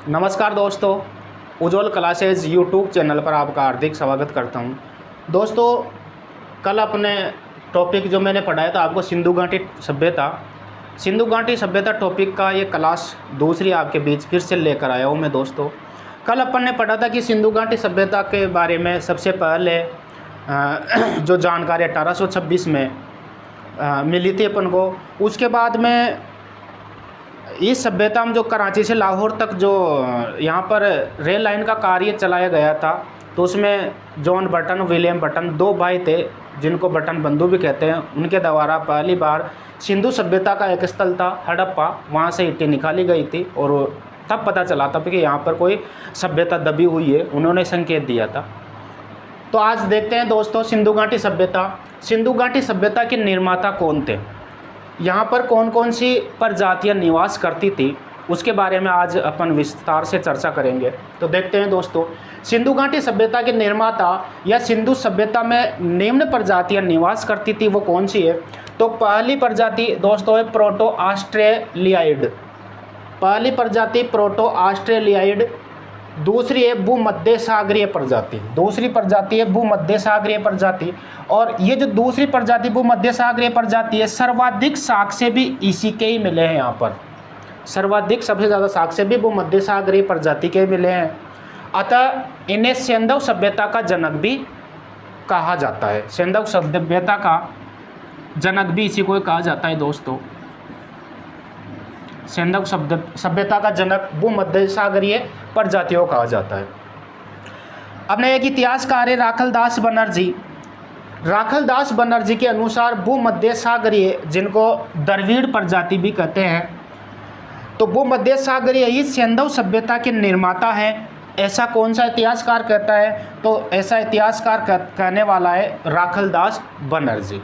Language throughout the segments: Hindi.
नमस्कार दोस्तों, उज्ज्वल क्लासेज यूट्यूब चैनल पर आपका हार्दिक स्वागत करता हूं। दोस्तों, कल अपने टॉपिक जो मैंने पढ़ाया था आपको सिंधु घाटी सभ्यता टॉपिक का ये क्लास दूसरी आपके बीच फिर से लेकर आया हूं मैं। दोस्तों, कल अपन ने पढ़ा था कि सिंधु घाटी सभ्यता के बारे में सबसे पहले जो जानकारी 1826 में मिली थी अपन को। उसके बाद में इस सभ्यता में जो कराची से लाहौर तक जो यहाँ पर रेल लाइन का कार्य चलाया गया था, तो उसमें जॉन बटन, विलियम बटन, दो भाई थे जिनको बटन बंधु भी कहते हैं। उनके द्वारा पहली बार सिंधु सभ्यता का एक स्थल था हड़प्पा, वहाँ से ईंटें निकाली गई थी और तब पता चला था कि यहाँ पर कोई सभ्यता दबी हुई है, उन्होंने संकेत दिया था। तो आज देखते हैं दोस्तों सिंधु घाटी सभ्यता के निर्माता कौन थे, यहाँ पर कौन कौन सी प्रजातियाँ निवास करती थी, उसके बारे में आज अपन विस्तार से चर्चा करेंगे। तो देखते हैं दोस्तों, सिंधु घाटी सभ्यता के निर्माता या सिंधु सभ्यता में निम्न प्रजातियाँ निवास करती थी, वो कौन सी है। तो पहली प्रजाति दोस्तों है प्रोटो ऑस्ट्रेलियाइड। पहली प्रजाति प्रोटो ऑस्ट्रेलियाइड। दूसरी है भूमध्य सागरीय प्रजाति। दूसरी प्रजाति है भूमध्य सागरीय प्रजाति। और ये जो दूसरी प्रजाति भूमध्य सागरीय प्रजाति है, सर्वाधिक साक्ष्य भी इसी के ही मिले हैं। यहाँ पर सर्वाधिक सबसे ज़्यादा साक्ष्य भी भूमध्य सागरीय प्रजाति के मिले हैं। अतः इन्हें सिंधु सभ्यता का जनक भी कहा जाता है। सिंधु सभ्यता का जनक भी इसी को कहा जाता है दोस्तों। सिंधु सभ्यता का जनक भूमध्य सागरीय प्रजातियों कहा जाता है। अपने एक इतिहासकार है राखलदास बनर्जी के अनुसार भूमध्य सागरीय, जिनको द्रविड़ प्रजाति भी कहते हैं, तो भूमध्य सागरीय ही सिंधु सभ्यता के निर्माता है। ऐसा कौन सा इतिहासकार कहता है, तो ऐसा इतिहासकार कहने वाला है राखलदास बनर्जी।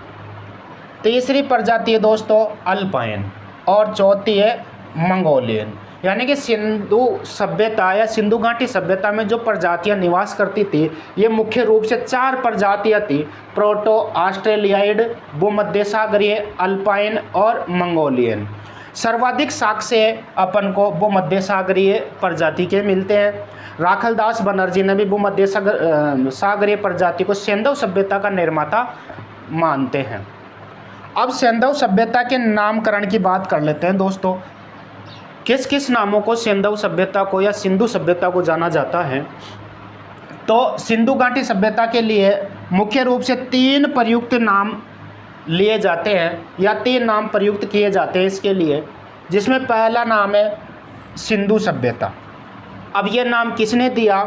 तीसरी प्रजाति है दोस्तों अल्पाइन और चौथी है मंगोलियन। यानी कि सिंधु सभ्यता या सिंधु घाटी सभ्यता में जो प्रजातियां निवास करती थी, ये मुख्य रूप से 4 प्रजातियां थी: प्रोटो ऑस्ट्रेलियाइड, भूमध्य सागरीय, अल्पाइन और मंगोलियन। सर्वाधिक साक्ष्य अपन को भूमध्य सागरीय प्रजाति के मिलते हैं। राखलदास बनर्जी ने भी भूमध्य सागरीय प्रजाति को सिंधु सभ्यता का निर्माता मानते हैं। अब सिंधु सभ्यता के नामकरण की बात कर लेते हैं दोस्तों। किस किस नामों को सिंधु सभ्यता को या सिंधु सभ्यता को जाना जाता है। तो सिंधु घाटी सभ्यता के लिए मुख्य रूप से 3 प्रयुक्त नाम लिए जाते हैं या 3 नाम प्रयुक्त किए जाते हैं इसके लिए, जिसमें पहला नाम है सिंधु सभ्यता। अब ये नाम किसने दिया,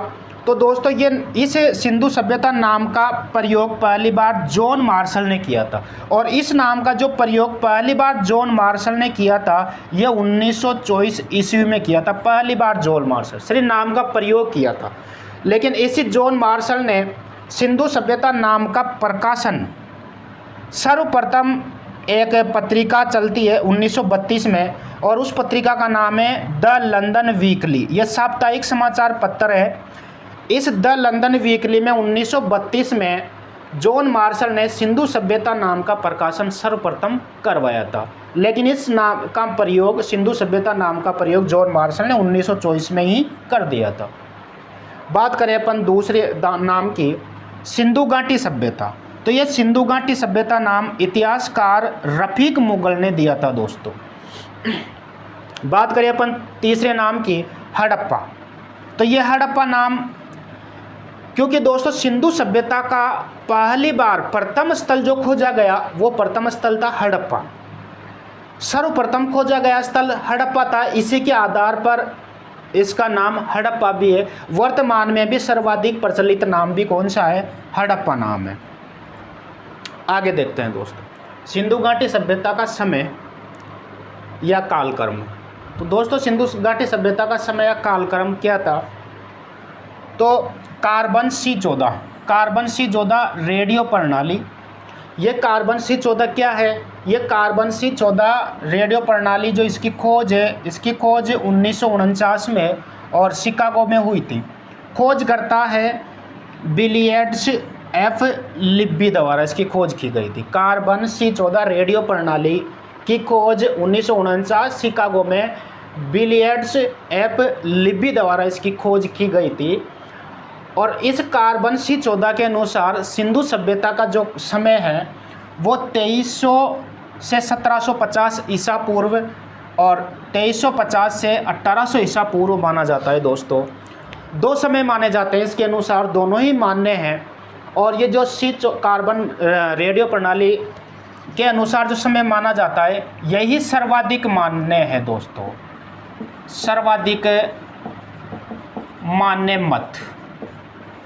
तो दोस्तों ये इस सिंधु सभ्यता नाम का प्रयोग पहली बार जॉन मार्शल ने किया था। और इस नाम का जो प्रयोग पहली बार जॉन मार्शल ने किया था, यह 1924 ईस्वी में किया था। पहली बार जॉन मार्शल सिर्फ नाम का प्रयोग किया था, लेकिन इसी जॉन मार्शल ने सिंधु सभ्यता नाम का प्रकाशन सर्वप्रथम एक पत्रिका चलती है 1932 में, और उस पत्रिका का नाम है द लंदन वीकली। यह साप्ताहिक समाचार पत्र है। इस द लंदन वीकली में 1932 में जॉन मार्शल ने सिंधु सभ्यता नाम का प्रकाशन सर्वप्रथम करवाया था। लेकिन इस नाम का प्रयोग, सिंधु सभ्यता नाम का प्रयोग जॉन मार्शल ने 1924 में ही कर दिया था। बात करें अपन दूसरे नाम की, सिंधु घाटी सभ्यता। तो यह सिंधु घाटी सभ्यता नाम इतिहासकार रफीक मुगल ने दिया था दोस्तों। बात करें अपन तीसरे नाम की, हड़प्पा। तो यह हड़प्पा नाम, क्योंकि दोस्तों सिंधु सभ्यता का पहली बार प्रथम स्थल जो खोजा गया, वो प्रथम स्थल था हड़प्पा। सर्वप्रथम खोजा गया स्थल हड़प्पा था। इसी के आधार पर इसका नाम हड़प्पा भी है। वर्तमान में भी सर्वाधिक प्रचलित नाम भी कौन सा है, हड़प्पा नाम है। आगे देखते हैं दोस्तों, सिंधु घाटी सभ्यता का समय या कालक्रम। तो दोस्तों सिंधु घाटी सभ्यता का समय या कालक्रम क्या था, तो कार्बन C14 रेडियो प्रणाली। ये कार्बन C14 क्या है, ये कार्बन C14 रेडियो प्रणाली जो इसकी खोज है, इसकी खोज 1949 में और शिकागो में हुई थी। खोज करता है बिलियर्ड्स F लिब्बी द्वारा इसकी खोज की गई थी। कार्बन C14 रेडियो प्रणाली की खोज 1949 शिकागो में बिलियर्ड्स एफ लिबी द्वारा इसकी खोज की गई थी। और इस कार्बन C14 के अनुसार सिंधु सभ्यता का जो समय है वो 2300 से 1750 ईसा पूर्व और 2350 से 1800 ईसा पूर्व माना जाता है। दोस्तों, दो समय माने जाते हैं, इसके अनुसार दोनों ही मान्य हैं। और ये जो कार्बन रेडियो प्रणाली के अनुसार जो समय माना जाता है यही सर्वाधिक मान्य है। दोस्तों, सर्वाधिक मान्य मत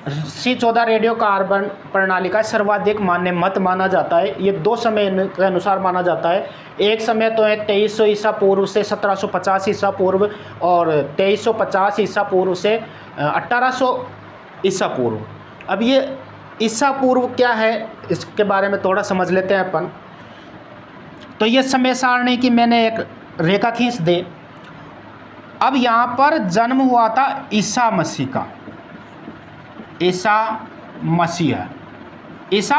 C14 रेडियो कार्बन प्रणाली का सर्वाधिक मान्य मत माना जाता है। ये दो समय के अनुसार माना जाता है। एक समय तो है 2300 ईसा पूर्व से 1750 ईसा पूर्व और 2350 ईसा पूर्व से 1800 ईसा पूर्व। अब ये ईसा पूर्व क्या है इसके बारे में थोड़ा समझ लेते हैं अपन। तो ये समय सारणी की मैंने एक रेखा खींच दे। अब यहाँ पर जन्म हुआ था ईसा मसीह का, ईसा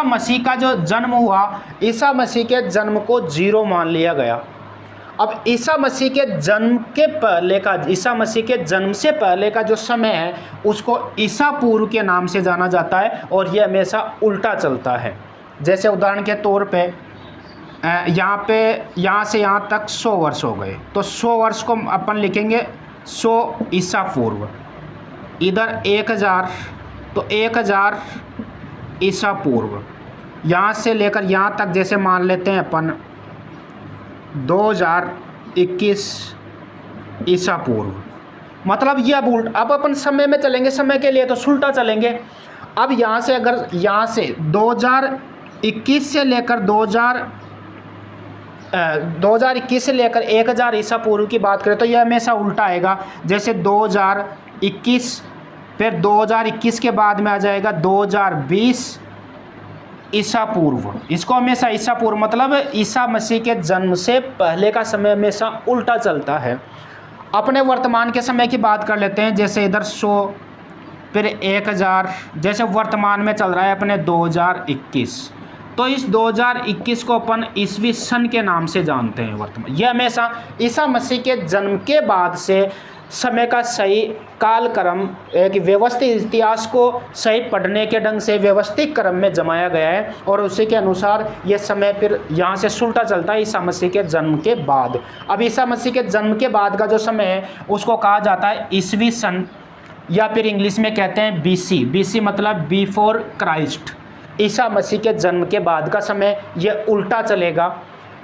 मसीह का जो जन्म हुआ, ईसा मसीह के जन्म को 0 मान लिया गया। अब ईसा मसीह के जन्म के पहले का, ईसा मसीह के जन्म से पहले का जो समय है उसको ईसा पूर्व के नाम से जाना जाता है और यह हमेशा उल्टा चलता है। जैसे उदाहरण के तौर पे यहाँ से यहाँ तक 100 वर्ष हो गए, तो 100 वर्ष को अपन लिखेंगे 100 ईसा पूर्व। इधर 1000, तो 1000 ईसा पूर्व। यहाँ से लेकर यहाँ तक जैसे मान लेते हैं अपन 2021 ईसा पूर्व। मतलब ये अब अपन समय में चलेंगे, समय के लिए तो उल्टा चलेंगे। अब यहाँ से अगर यहाँ से 2021 से लेकर 2021 से लेकर 1000 ईसा पूर्व की बात करें तो यह हमेशा उल्टा आएगा। जैसे 2021, फिर 2021 के बाद में आ जाएगा 2020 ईसा पूर्व। इसको हमेशा ईसा पूर्व मतलब ईसा मसीह के जन्म से पहले का समय हमेशा उल्टा चलता है। अपने वर्तमान के समय की बात कर लेते हैं। जैसे इधर 100, फिर 1000, जैसे वर्तमान में चल रहा है अपने 2021, तो इस 2021 को अपन ईसवी सन के नाम से जानते हैं वर्तमान। यह हमेशा ईसा मसीह के जन्म के बाद से समय का सही कालक्रम, एक व्यवस्थित इतिहास को सही पढ़ने के ढंग से व्यवस्थित क्रम में जमाया गया है और उसी के अनुसार यह समय फिर यहाँ से उल्टा चलता है ईसा मसीह के जन्म के बाद। अब ईसा मसीह के जन्म के बाद का जो समय है उसको कहा जाता है ईसवी सन, या फिर इंग्लिश में कहते हैं BC मतलब बिफोर क्राइस्ट। ईसा मसीह के जन्म के बाद का समय यह उल्टा चलेगा।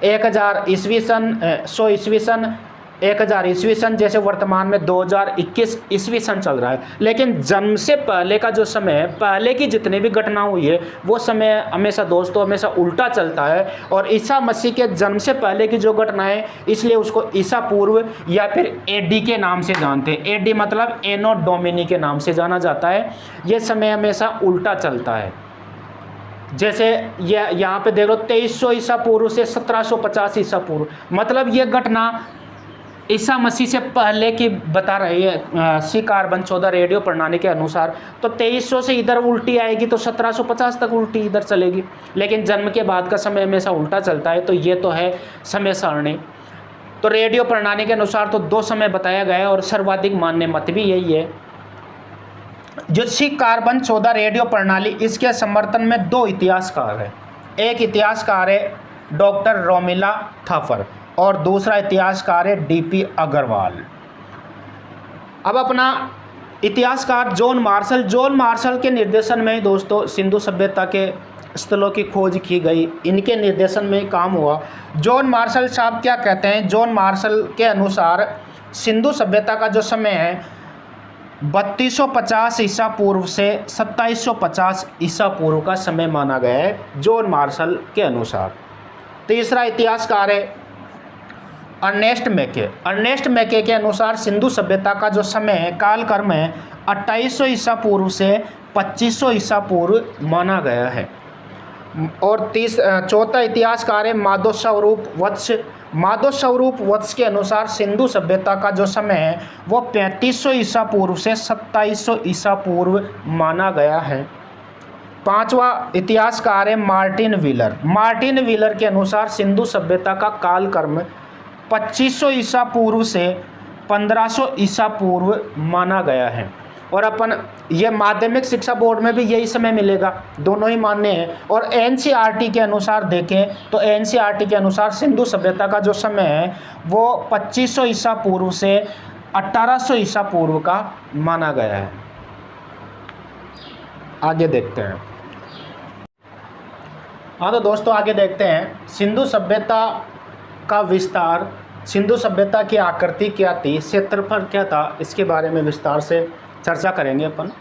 1000 ईस्वी सन, 100 ईस्वी सन, 1000 ईस्वी सन, जैसे वर्तमान में 2021 ईस्वी सन चल रहा है। लेकिन जन्म से पहले का जो समय है, पहले की जितनी भी घटना हुई है वो समय हमेशा दोस्तों हमेशा उल्टा चलता है। और ईसा मसीह के जन्म से पहले की जो घटना है इसलिए उसको ईसा पूर्व या फिर AD के नाम से जानते हैं। AD मतलब एनो डोमिनी के नाम से जाना जाता है। ये समय हमेशा उल्टा चलता है। जैसे ये यहाँ पे देख लो 2300 ईसा पूर्व से 1750 ईसा पूर्व, मतलब ये घटना ईसा मसीह से पहले की बता रही है सी कार्बन 14 रेडियो प्रणाली के अनुसार। तो 2300 से इधर उल्टी आएगी तो 1750 तक उल्टी इधर चलेगी। लेकिन जन्म के बाद का समय हमेशा उल्टा चलता है। तो ये तो है समय सारणी। तो रेडियो प्रणाली के अनुसार तो दो समय बताया गया है और सर्वाधिक मान्य मत भी यही है। जो सी कार्बन 14 रेडियो प्रणाली, इसके समर्थन में दो इतिहासकार हैं। एक इतिहासकार है डॉक्टर रोमिला थापर और दूसरा इतिहासकार है DP अग्रवाल। अब अपना इतिहासकार जॉन मार्शल के निर्देशन में ही दोस्तों सिंधु सभ्यता के स्थलों की खोज की गई। इनके निर्देशन में काम हुआ। जॉन मार्शल साहब क्या कहते हैं? जॉन मार्शल के अनुसार सिंधु सभ्यता का जो समय है 3250 ईसा पूर्व से 2750 ईसा पूर्व का समय माना गया है जॉन मार्शल के अनुसार। तीसरा इतिहासकार है अर्नेस्ट मैके के अनुसार सिंधु सभ्यता का जो समय है कालक्रम है 2800 ईसा पूर्व से 2500 ईसा पूर्व माना गया है। और चौथा इतिहासकार है माधव स्वरूप वत्स के अनुसार सिंधु सभ्यता का जो समय है वो 3500 ईसा पूर्व से 2700 ईसा पूर्व माना गया है। पांचवा इतिहासकार है मार्टिन व्हीलर के अनुसार सिंधु सभ्यता का कालक्रम 2500 ईसा पूर्व से 1500 ईसा पूर्व माना गया है। और अपन ये माध्यमिक शिक्षा बोर्ड में भी यही समय मिलेगा, दोनों ही मान्य हैं। और एनसीईआरटी के अनुसार देखें तो एनसीईआरटी के अनुसार सिंधु सभ्यता का जो समय है वो 2500 ईसा पूर्व से 1800 ईसा पूर्व का माना गया है। आगे देखते हैं। हाँ तो दोस्तों आगे देखते हैं सिंधु सभ्यता का विस्तार, सिंधु सभ्यता की आकृति क्या थी, क्षेत्रफल क्या था, इसके बारे में विस्तार से चर्चा करेंगे अपन।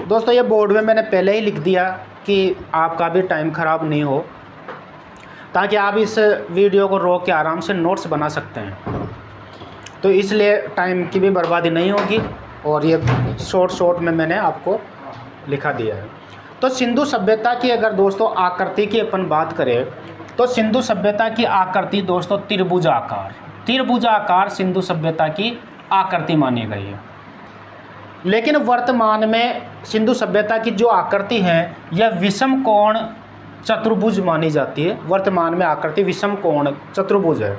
दोस्तों ये बोर्ड में मैंने पहले ही लिख दिया कि आपका भी टाइम ख़राब नहीं हो, ताकि आप इस वीडियो को रोक के आराम से नोट्स बना सकते हैं। तो इसलिए टाइम की भी बर्बादी नहीं होगी और ये शॉर्ट में मैंने आपको लिखा दिया है। तो सिंधु सभ्यता की अगर दोस्तों आकृति की अपन बात करें तो सिंधु सभ्यता की आकृति दोस्तों त्रिभुजाकार सिंधु सभ्यता की आकृति मानी गई है। लेकिन वर्तमान में सिंधु सभ्यता की जो आकृति है यह विषम कोण चतुर्भुज मानी जाती है। वर्तमान में आकृति विषम कोण चतुर्भुज है।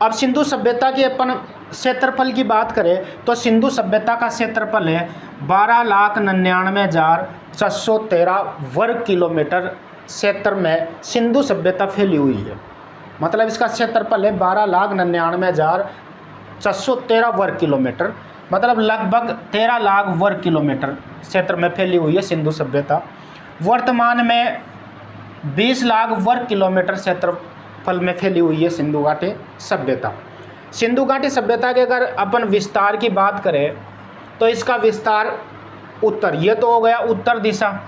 अब सिंधु सभ्यता की अपन क्षेत्रफल की बात करें तो सिंधु सभ्यता का क्षेत्रफल है 12,99,413 वर्ग किलोमीटर क्षेत्र में सिंधु सभ्यता फैली हुई है। मतलब इसका क्षेत्रफल है 12,99,413 वर्ग किलोमीटर, मतलब लगभग 13 लाख वर्ग किलोमीटर क्षेत्र में फैली हुई है सिंधु सभ्यता। वर्तमान में 20 लाख वर्ग किलोमीटर क्षेत्रफल में फैली हुई है सिंधु घाटी सभ्यता। सिंधु घाटी सभ्यता के अगर अपन विस्तार की बात करें तो इसका विस्तार उत्तर, ये तो हो गया उत्तर दिशा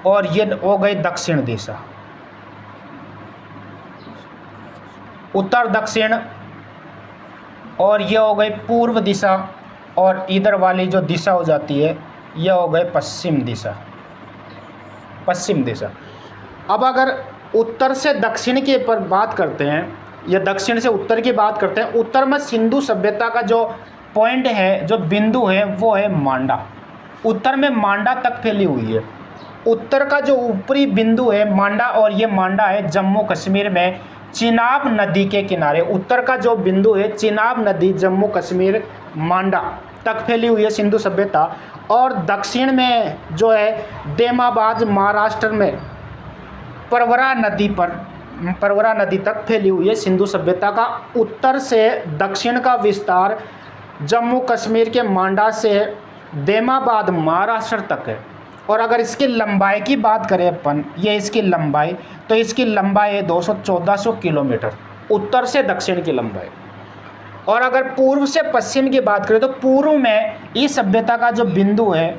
और ये हो गई दक्षिण दिशा, उत्तर दक्षिण, और ये हो गई पूर्व दिशा, और इधर वाली जो दिशा हो जाती है ये हो गई पश्चिम दिशा। अब अगर उत्तर से दक्षिण के पर बात करते हैं या दक्षिण से उत्तर की बात करते हैं, उत्तर में सिंधु सभ्यता का जो पॉइंट है, जो बिंदु है वो है मांडा। उत्तर में मांडा तक फैली हुई है। उत्तर का जो ऊपरी बिंदु है मांडा, और ये मांडा है जम्मू कश्मीर में चिनाब नदी के किनारे। उत्तर का जो बिंदु है चिनाब नदी जम्मू कश्मीर मांडा तक फैली हुई है सिंधु सभ्यता। और दक्षिण में जो है देमाबाद महाराष्ट्र में परवरा नदी तक फैली हुई है सिंधु सभ्यता का। उत्तर से दक्षिण का विस्तार जम्मू कश्मीर के मांडा से देमाबाद महाराष्ट्र तक है। और अगर इसकी लंबाई की बात करें अपन, ये इसकी लंबाई, तो इसकी लंबाई है 1400 किलोमीटर, उत्तर से दक्षिण की लंबाई। और अगर पूर्व से पश्चिम की बात करें तो पूर्व में इस सभ्यता का जो बिंदु है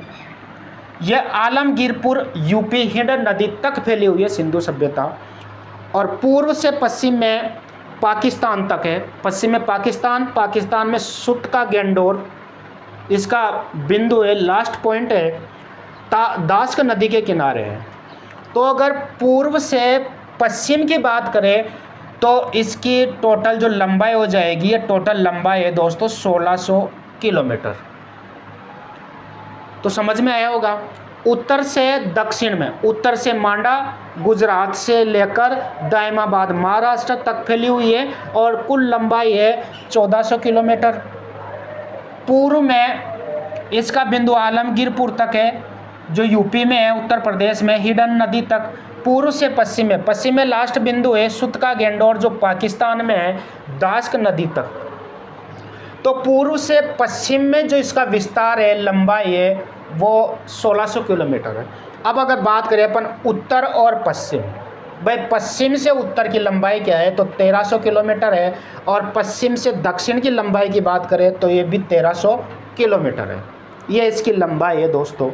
यह आलमगीरपुर यूपी हिंडन नदी तक फैली हुई है सिंधु सभ्यता। और पूर्व से पश्चिम में पाकिस्तान तक है। पश्चिम में पाकिस्तान में सुत का गेंडोर इसका बिंदु है, लास्ट पॉइंट है, दास्क नदी के किनारे है। तो अगर पूर्व से पश्चिम की बात करें तो इसकी टोटल जो लंबाई हो जाएगी, ये टोटल लंबाई है दोस्तों 1600 किलोमीटर। तो समझ में आया होगा। उत्तर से दक्षिण में, उत्तर से मांडा गुजरात से लेकर दायमाबाद महाराष्ट्र तक फैली हुई है और कुल लंबाई है 1400 किलोमीटर। पूर्व में इसका बिंदु आलमगीरपुर तक है जो यूपी में है, उत्तर प्रदेश में हिडन नदी तक। पूर्व से पश्चिम में लास्ट बिंदु है सुत का गेंडोर जो पाकिस्तान में है, दास्क नदी तक। तो पूर्व से पश्चिम में जो इसका विस्तार है, लंबाई है, वो 1600 किलोमीटर है। अब अगर बात करें अपन उत्तर और पश्चिम, भाई पश्चिम से उत्तर की लंबाई क्या है तो 1300 किलोमीटर है, और पश्चिम से दक्षिण की लंबाई की बात करें तो ये भी 1300 किलोमीटर है। ये इसकी लंबाई है दोस्तों।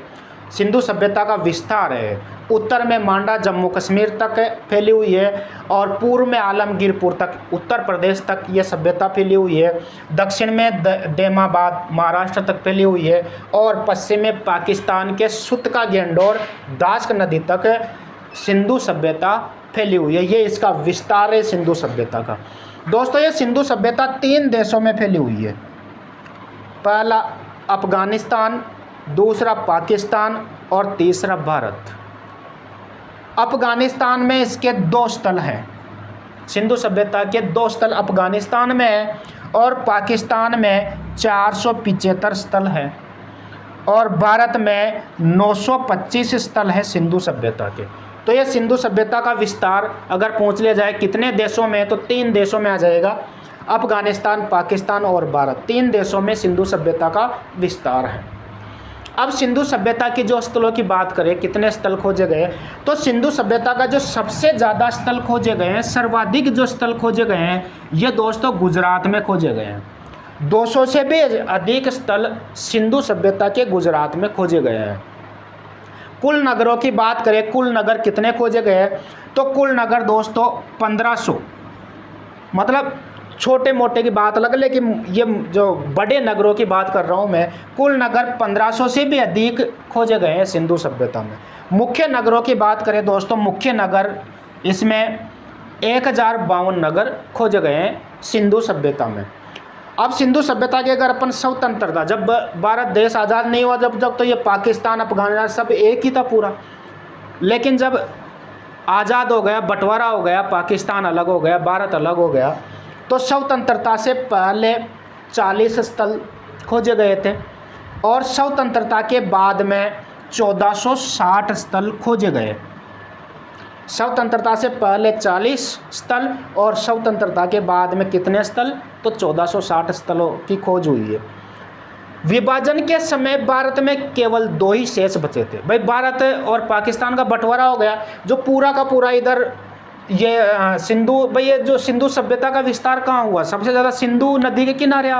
सिंधु सभ्यता का विस्तार है, उत्तर में मांडा जम्मू कश्मीर तक फैली हुई है, और पूर्व में आलमगीरपुर तक उत्तर प्रदेश तक ये सभ्यता फैली हुई है। दक्षिण में देमाबाद महाराष्ट्र तक फैली हुई है, और पश्चिम में पाकिस्तान के सुत का गेंडोर दास्क नदी तक सिंधु सभ्यता फैली हुई है। ये इसका विस्तार है सिंधु सभ्यता का। दोस्तों ये सिंधु सभ्यता 3 देशों में फैली हुई है। पहला अफगानिस्तान, दूसरा पाकिस्तान और तीसरा भारत। अफगानिस्तान में इसके 2 स्थल हैं, सिंधु सभ्यता के 2 स्थल अफगानिस्तान में है और पाकिस्तान में 475 स्थल है और भारत में 925 स्थल है सिंधु सभ्यता के। तो ये सिंधु सभ्यता का विस्तार अगर पूछ लिया जाए कितने देशों में, तो 3 देशों में आ जाएगा, अफगानिस्तान, पाकिस्तान और भारत। 3 देशों में सिंधु सभ्यता का विस्तार है। अब सिंधु सभ्यता की जो स्थलों की बात करें, कितने स्थल खोजे गए, तो सिंधु सभ्यता का जो सबसे ज़्यादा स्थल खोजे गए हैं, सर्वाधिक जो स्थल खोजे गए हैं, ये दोस्तों गुजरात में खोजे गए हैं। 200 से भी अधिक स्थल सिंधु सभ्यता के गुजरात में खोजे गए हैं। कुल नगरों की बात करें, कुल नगर कितने खोजे गए, तो कुल नगर दोस्तों 1500, मतलब छोटे मोटे की बात अलग, लेकिन ये जो बड़े नगरों की बात कर रहा हूँ मैं, कुल नगर 1500 से भी अधिक खोजे गए हैं सिंधु सभ्यता में। मुख्य नगरों की बात करें दोस्तों, मुख्य नगर इसमें 1052 नगर खोजे गए हैं सिंधु सभ्यता में। अब सिंधु सभ्यता की अगर अपन स्वतंत्रता, जब भारत देश आज़ाद नहीं हुआ, जब तो ये पाकिस्तान, अफगानिस्तान सब एक ही था पूरा, लेकिन जब आज़ाद हो गया, बंटवारा हो गया, पाकिस्तान अलग हो गया, भारत अलग हो गया, तो स्वतंत्रता से पहले 40 स्थल खोजे गए थे और स्वतंत्रता के बाद में 1460 स्थल खोजे गए। स्वतंत्रता से पहले 40 स्थल और स्वतंत्रता के बाद में कितने स्थल, तो 1460 स्थलों की खोज हुई है। विभाजन के समय भारत में केवल 2 ही शेष बचे थे। भाई भारत और पाकिस्तान का बंटवारा हो गया, जो पूरा का पूरा इधर ये सिंधु, भाई ये जो सिंधु सभ्यता का विस्तार कहाँ हुआ, सबसे ज़्यादा सिंधु नदी के किनारे।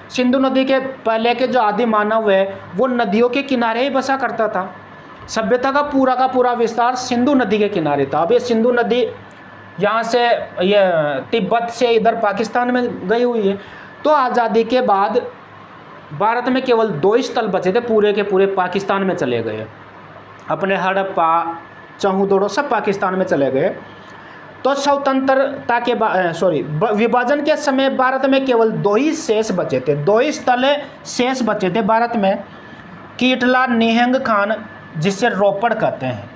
सिंधु नदी के पहले के जो आदि मानव है वो नदियों के किनारे ही बसा करता था। सभ्यता का पूरा विस्तार सिंधु नदी के किनारे था। अब ये सिंधु नदी यहाँ से ये तिब्बत से इधर पाकिस्तान में गई हुई है। तो आज़ादी के बाद भारत में केवल 2 स्थल बचे थे, पूरे के पूरे पाकिस्तान में चले गए। अपने हड़प्पा, चौहदड़ो सब पाकिस्तान में चले गए। तो स्वतंत्रता के विभाजन के समय भारत में केवल 2 ही शेष बचे थे, 2 ही स्थल शेष बचे थे भारत में। कीटला निहंग खान, जिसे रोपड़ कहते हैं,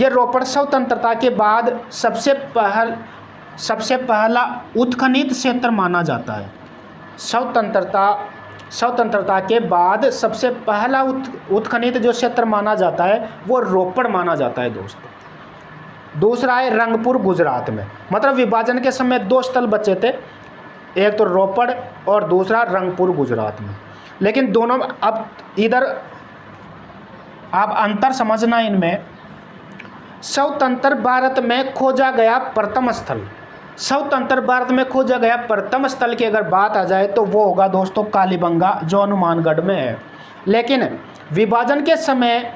रोपड़ स्वतंत्रता के बाद सबसे पहला उत्खनित क्षेत्र माना जाता है। स्वतंत्रता के बाद सबसे पहला उत्खनित जो क्षेत्र माना जाता है वो रोपड़ माना जाता है दोस्तों। दूसरा है रंगपुर गुजरात में, मतलब विभाजन के समय 2 स्थल बचे थे, एक तो रोपड़ और दूसरा रंगपुर गुजरात में। लेकिन दोनों अब इधर आप अंतर समझना इनमें। स्वतंत्र भारत में खोजा गया प्रथम स्थल, स्वतंत्र भारत में खोजा गया प्रथम स्थल की अगर बात आ जाए तो वो होगा दोस्तों कालीबंगा, जो हनुमानगढ़ में है। लेकिन विभाजन के समय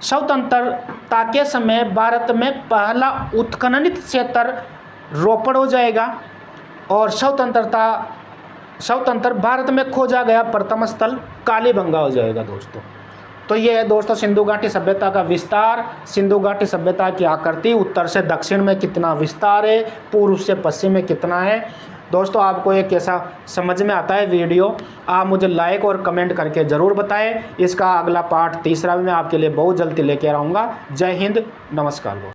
स्वतंत्रता के समय भारत में पहला उत्खननित क्षेत्र रोपड़ हो जाएगा और स्वतंत्र भारत में खोजा गया प्रथम स्थल कालीबंगा हो जाएगा दोस्तों। तो ये है दोस्तों सिंधु घाटी सभ्यता का विस्तार, सिंधु घाटी सभ्यता की आकृति, उत्तर से दक्षिण में कितना विस्तार है, पूर्व से पश्चिम में कितना है। दोस्तों आपको ये कैसा समझ में आता है वीडियो, आप मुझे लाइक और कमेंट करके ज़रूर बताएं। इसका अगला पार्ट 3रा भी मैं आपके लिए बहुत जल्दी लेकर आऊँगा। जय हिंद, नमस्कार।